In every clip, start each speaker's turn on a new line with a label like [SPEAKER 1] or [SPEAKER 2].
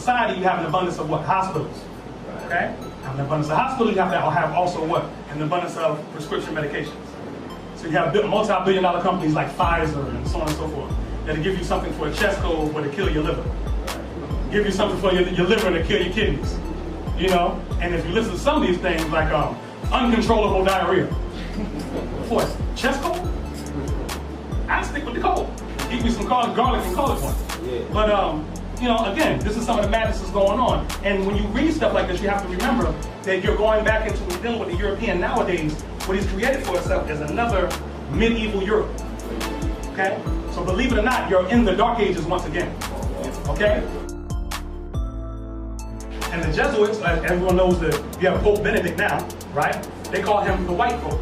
[SPEAKER 1] society, you have an abundance of what? Hospitals. Okay? Have an abundance of hospitals, you have to have also what? An abundance of prescription medications. So you have multi-billion-dollar companies like Pfizer and so on and so forth that'll give you something for a chest cold or to kill your liver. Give you something for your liver to kill your kidneys. You know? And if you listen to some of these things like uncontrollable diarrhea. For chest cold? I stick with the cold. Eat me some garlic and call it one. Yeah. But you know, again, this is some of the madness that's going on. And when you read stuff like this, you have to remember that you're going back into dealing with the European nowadays. What he's created for himself is another medieval Europe. Okay? So believe it or not, you're in the Dark Ages once again. Okay? And the Jesuits, as everyone knows that you have Pope Benedict now, right? They call him the White Pope.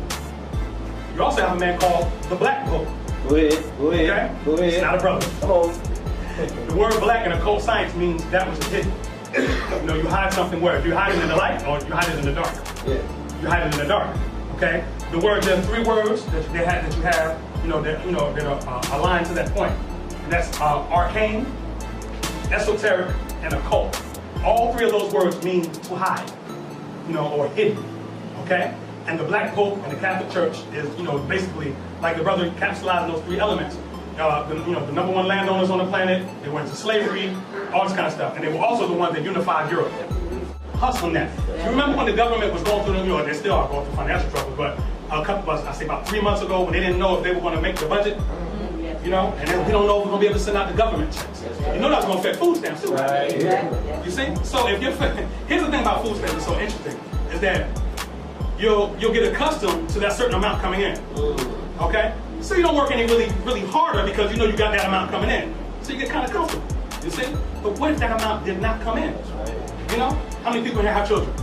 [SPEAKER 1] You also have a man called the Black Pope.
[SPEAKER 2] Go ahead, go ahead,
[SPEAKER 1] okay?
[SPEAKER 2] Go ahead.
[SPEAKER 1] It's not a brother.
[SPEAKER 2] Come on.
[SPEAKER 1] The word black in occult science means that which is hidden. You know, you hide something where? You hide it in the light or you hide it in the dark?
[SPEAKER 2] Yeah.
[SPEAKER 1] You hide it in the dark. Okay? The word, there's 3 words that you have, that are aligned to that point. And that's arcane, esoteric, and occult. All 3 of those words mean to hide, or hidden. Okay? And the Black Pope and the Catholic Church is, basically like the brother encapsulating those 3 elements. The number 1 landowners on the planet, they went into slavery, all this kind of stuff. And they were also the ones that unified Europe. Hustling that. You remember when the government was going through, they still are going through financial trouble, but about 3 months ago, when they didn't know if they were going to make the budget, and then we don't know if we're going to be able to send out the government checks. You know that's going to affect food stamps too, right? Yeah. You see? So if you're, here's the thing about food stamps that's so interesting, is that you'll get accustomed to that certain amount coming in. Okay? So you don't work any really harder because you got that amount coming in. So you get kind of comfortable. You see? But what if that amount did not come in? How many people here have children?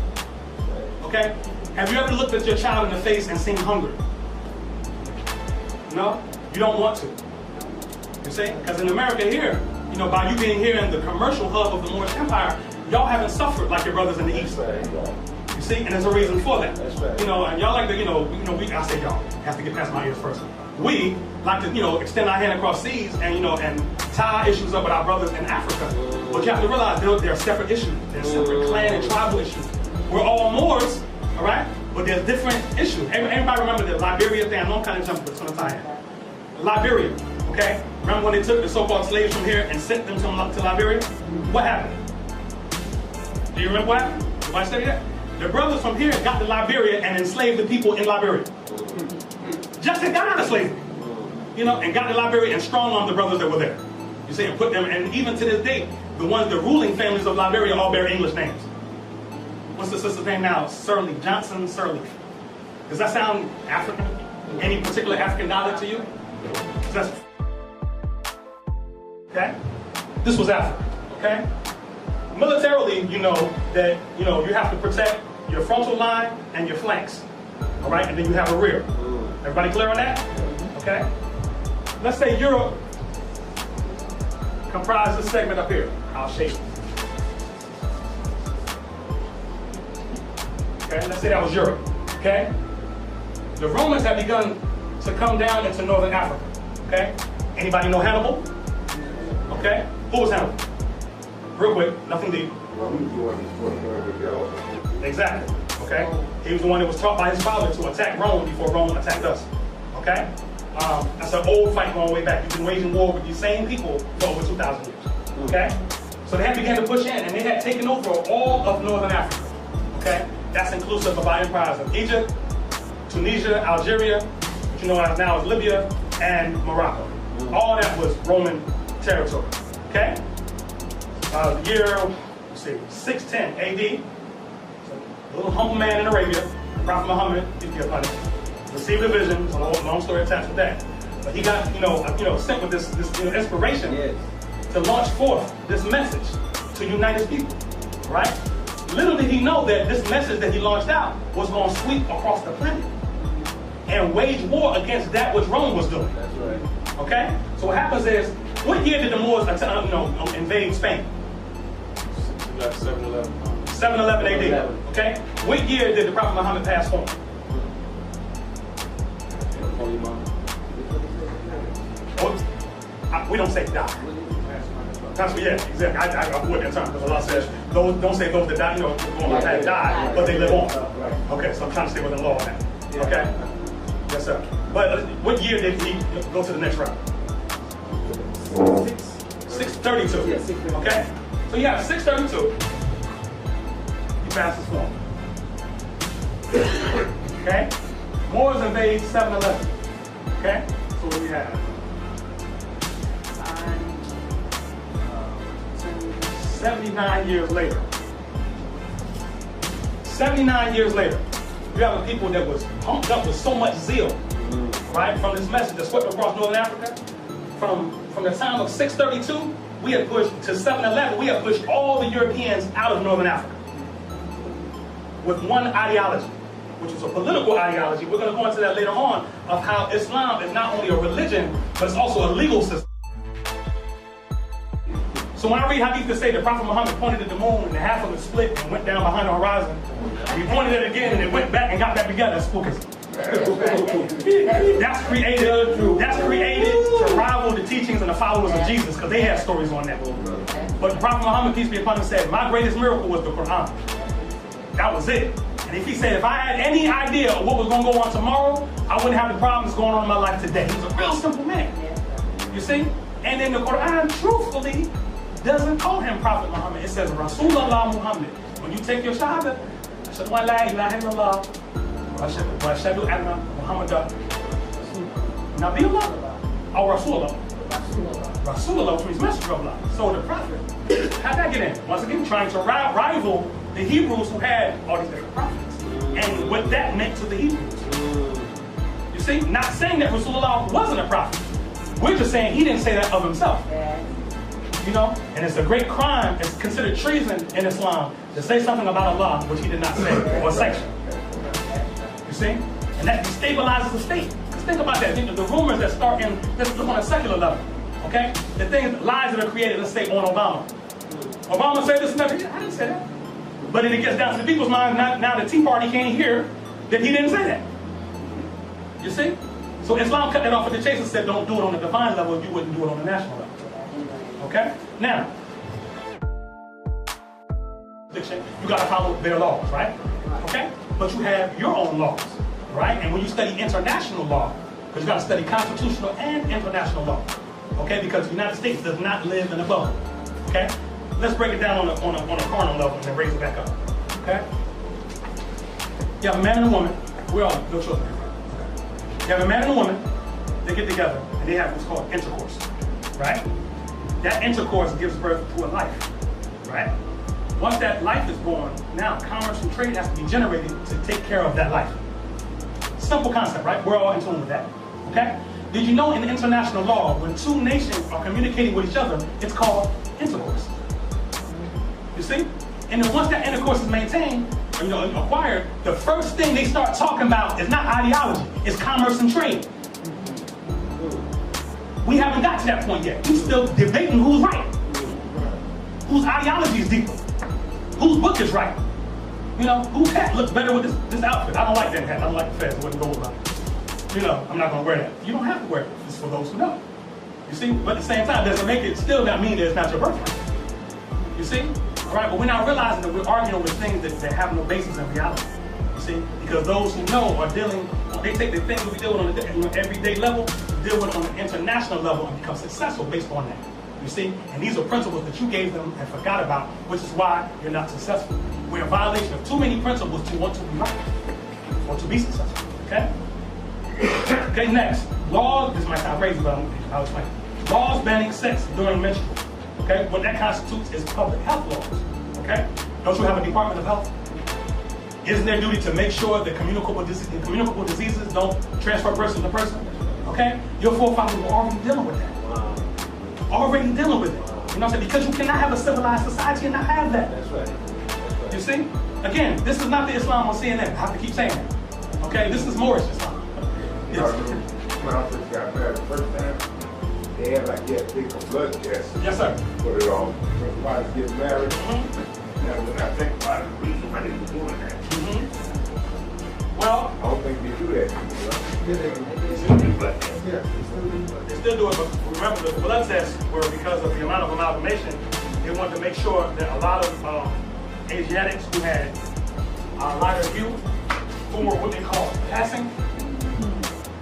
[SPEAKER 1] Okay? Have you ever looked at your child in the face and seen hungry? No? You don't want to. You see? Because in America here, by you being here in the commercial hub of the Moorish Empire, y'all haven't suffered like your brothers in the East. You see? And there's a reason for that. And y'all like to, I say y'all, have to get past my ears first. We like to, extend our hand across seas and, and tie issues up with our brothers in Africa. But you have to realize they're separate issues. They're separate clan and tribal issues. We're all Moors, all right? But there's different issues. Everybody remember the Liberia thing? I know I'm kind of jumping, but it's going to tie in. Liberia, okay? Remember when they took the so-called slaves from here and sent them to Liberia? What happened? Do you remember what happened? Anybody study that? The brothers from here got to Liberia and enslaved the people in Liberia. Just got out of slavery, and got to Liberia and strong-armed the brothers that were there. You see, and put them, and even to this day, the ruling families of Liberia all bear English names. What's the sister's name now? Sirleaf, Johnson Sirleaf. Does that sound African? Any particular African dialect to you? Okay? This was Africa, okay? Militarily, you know that, you have to protect your frontal line and your flanks, all right? And then you have a rear. Everybody clear on that? Okay? Let's say Europe comprises this segment up here. I'll shape it. Okay, let's say that was Europe. Okay? The Romans have begun to come down into northern Africa. Okay? Anybody know Hannibal? Okay? Who was Hannibal? Real quick, nothing deep. Exactly. Okay? He was the one that was taught by his father to attack Rome before Rome attacked us. Okay? That's an old fight going way back. You've been waging war with these same people for over 2,000 years. Okay? So they had began to push in, and they had taken over all of northern Africa. Okay? That's inclusive of our empires of Egypt, Tunisia, Algeria, which you know as now as Libya, and Morocco. All that was Roman territory. Okay? The year, let's see, 610 AD, a little humble man in Arabia, Prophet Muhammad, peace be upon him, received a vision. There's a long story attached to that. But he got, sent with this inspiration to launch forth this message to unite his people. Right? Little did he know that this message that he launched out was going to sweep across the planet and wage war against that which Rome was doing.
[SPEAKER 2] That's right.
[SPEAKER 1] Okay? So what happens is, what year did the Moors invade Spain? 711 AD. Okay? What year did the Prophet Muhammad pass home? We don't say die. That's what, yeah, exactly. I avoid that term because Allah says, those, don't say those that die, going like that die, but they live on. Okay, so I'm trying to stay within law on that. Okay? Yes, sir. But what year did he go to the next round? 632. Okay? So you have 632. You pass this form. Okay? Moors invade 711. Okay? So what do we have? 79 years later. 79 years later. You have a people that was pumped up with so much zeal, right? From this message that swept across Northern Africa. From the time of 632, we had pushed to 711, we had pushed all the Europeans out of Northern Africa. With one ideology, which is a political ideology. We're going to go into that later on, of how Islam is not only a religion, but it's also a legal system. So when I read hadith that say that Prophet Muhammad pointed at the moon and half of it split and went down behind the horizon, and he pointed at it again and it went back and got back together, it's spookism. That's created to rival the teachings and the followers of Jesus, because they have stories on that. But Prophet Muhammad, peace be upon him, said, my greatest miracle was the Quran. That was it. And if he said, if I had any idea of what was going to go on tomorrow, I wouldn't have the problems going on in my life today. He was a real simple man. You see? And then the Quran, truthfully, doesn't call him Prophet Muhammad. It says Rasulullah Muhammad. When you take your shahada, Ashhadu an la ilaha illallah wa ashhadu anna Muhammadan Nabiullah or Rasulullah. Rasulullah, which means messenger of Allah. So the Prophet, how'd that get in? Once again, trying to rival the Hebrews who had all these different prophets. And what that meant to the Hebrews. You see? Not saying that Rasulullah wasn't a prophet. We're just saying he didn't say that of himself. And it's a great crime, it's considered treason in Islam to say something about Allah which he did not say or sanction. You see? And that destabilizes the state. Because think about that. The rumors that start in, let's look on a secular level. Okay? The things, lies that are created, let's say on Obama. Obama said this and that. I didn't say that. But then it gets down to the people's minds, now the Tea Party can't hear that he didn't say that. You see? So Islam cut that off at the chase and said, don't do it on the divine level if you wouldn't do it on the national level. Okay? Now, you got to follow their laws, right? Okay? But you have your own laws, right? And when you study international law, because you got to study constitutional and international law, okay? Because the United States does not live in a bubble, okay? Let's break it down on a carnal level and then raise it back up, okay? You have a man and a woman. We're all no children. Okay. You have a man and a woman. They get together and they have what's called intercourse, right? That intercourse gives birth to a life, right? Once that life is born, now commerce and trade has to be generated to take care of that life. Simple concept, right? We're all in tune with that, okay? Did you know in international law, when two nations are communicating with each other, it's called intercourse? You see? And then once that intercourse is maintained, acquired, the first thing they start talking about is not ideology, it's commerce and trade. We haven't got to that point yet. We're still debating who's right. Whose ideology is deeper. Whose book is right. Whose hat looks better with this outfit. I don't like that hat. I don't like the fez. It wouldn't go with mine. I'm not going to wear that. You don't have to wear it. It's for those who know. You see? But at the same time, doesn't make it still not mean that it's not your birthright. You see? All right? But we're not realizing that we're arguing with things that have no basis in reality. You see? Because those who know are dealing, they take the things we deal with on an everyday level, deal with it on an international level and become successful based on that. You see? And these are principles that you gave them and forgot about, which is why you're not successful. We're in violation of too many principles to want to be right or to be successful. Okay? Okay, next. Laws, this might sound crazy, but I'll explain. Laws banning sex during menstrual. Okay? What that constitutes is public health laws. Okay? Don't you have a Department of Health? Isn't their duty to make sure that communicable diseases don't transfer person to person? Okay? Your forefathers were already dealing with that. Already dealing with it. You know what I'm saying? Because you cannot have a civilized society and not have that.
[SPEAKER 2] That's right.
[SPEAKER 1] You see? Again, this is not the Islam on CNN. I have to keep saying that. Okay? This is Moorish Islam. Yes.
[SPEAKER 3] When I first got married the first time, they had like big blood test.
[SPEAKER 1] Yes, sir.
[SPEAKER 3] Put it on. Everybody get married. Now when I think about it, the reason why they were doing that.
[SPEAKER 1] Well,
[SPEAKER 3] I don't think they do that anymore. blood test.
[SPEAKER 2] Yeah.
[SPEAKER 1] They still do it, but remember the blood tests were because of the amount of amalgamation. They wanted to make sure that a lot of Asiatics who had a lighter hue, who were what they call passing,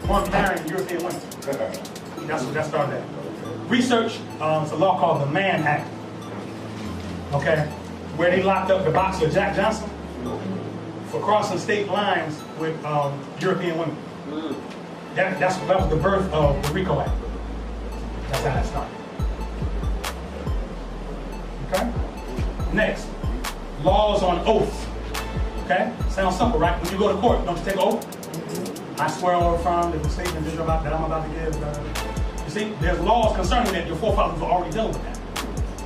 [SPEAKER 1] weren't marrying European women. That's what that started at. Research, it's a law called the Mann Act, okay, where they locked up the boxer Jack Johnson for crossing state lines with European women. That was the birth of the RICO Act. That's how that started. Okay? Next, laws on oath. Okay? Sounds simple, right? When you go to court, don't you take an oath? I swear or affirm that the statement that I'm about to give. You see, there's laws concerning that. Your forefathers were already dealing with that.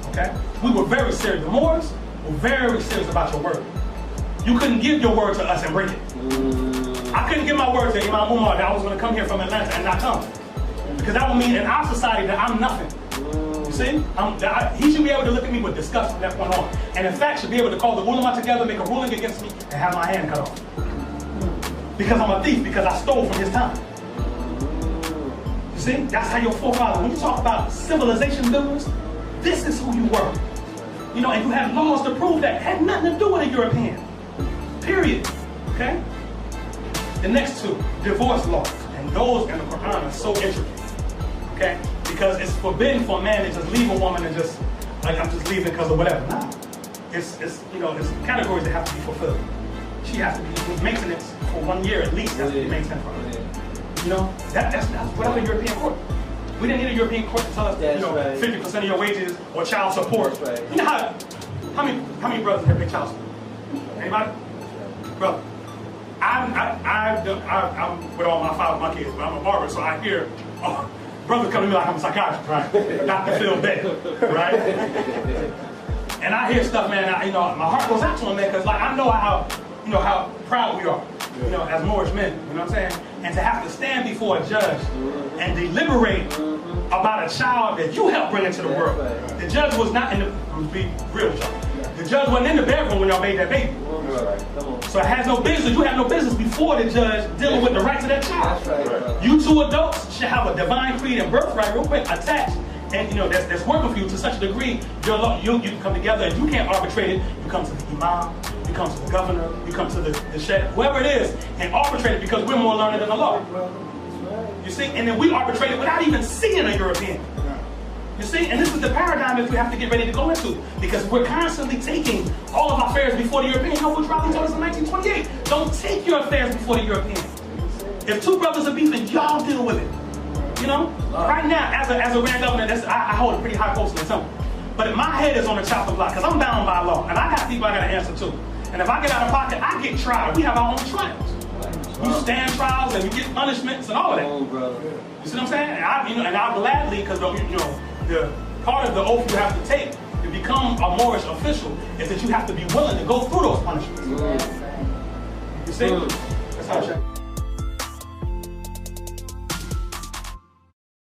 [SPEAKER 1] Okay? We were very serious. The Moors were very serious about your word. You couldn't give your word to us and break it. I couldn't give my word to Imam Umar that I was going to come here from Atlanta and not come. Because that would mean in our society that I'm nothing. You see? He should be able to look at me with disgust from that point on. And in fact, should be able to call the ulama together, make a ruling against me, and have my hand cut off. Because I'm a thief, because I stole from his time. You see? That's how your forefathers, when you talk about civilization builders, this is who you were. You know, and you had laws to prove that. It had nothing to do with a European. Period. Okay? The next two, divorce laws. And those in the Quran are so intricate. Okay? Because it's forbidden for a man to just leave a woman and just, like, I'm just leaving because of whatever. No. It's categories that have to be fulfilled. She has to be maintenance for 1 year at least. Has to be maintained for her. You know, that's whatever European court. We didn't need a European court to tell us, 50% of your wages or child support.
[SPEAKER 2] Right.
[SPEAKER 1] You know how many brothers have paid child support? Anybody? Brother. I'm with all my kids, but I'm a barber, so I hear brothers come to me like I'm a psychiatrist, right? Dr. Phil Beck, right? And I hear stuff, man. My heart goes out to them, man, because like I know how proud we are, as Moorish men. You know what I'm saying? And to have to stand before a judge and deliberate about a child that you helped bring into the world. The judge was not in the. Be real with y'all. The judge wasn't in the bedroom when y'all made that baby. So it has no business. You have no business before the judge dealing with the rights of that child. You two adults should have a divine creed and birthright real quick attached. And that's working for you to such a degree. You can come together and you can't arbitrate it. You come to the imam, you come to the governor, you come to the sheikh, whoever it is, and arbitrate it because we're more learned than the law. You see? And then we arbitrate it without even seeing a European. You see? And this is the paradigm that we have to get ready to go into. Because we're constantly taking all of our affairs before the European. Which Raleigh told us in 1928. Don't take your affairs before the European. If two brothers are beefing, y'all deal with it. Right now, as a grand governor, I hold a pretty high post in something. But my head is on the chopping block because I'm bound by law. And I got people I got to answer to. And if I get out of pocket, I get tried. We have our own trials. You stand trials and you get punishments and all of that. You see what I'm saying? And I'll gladly, because the part of the oath you have to take to become a Moorish official is that you have to be willing to go through those punishments. You see? That's how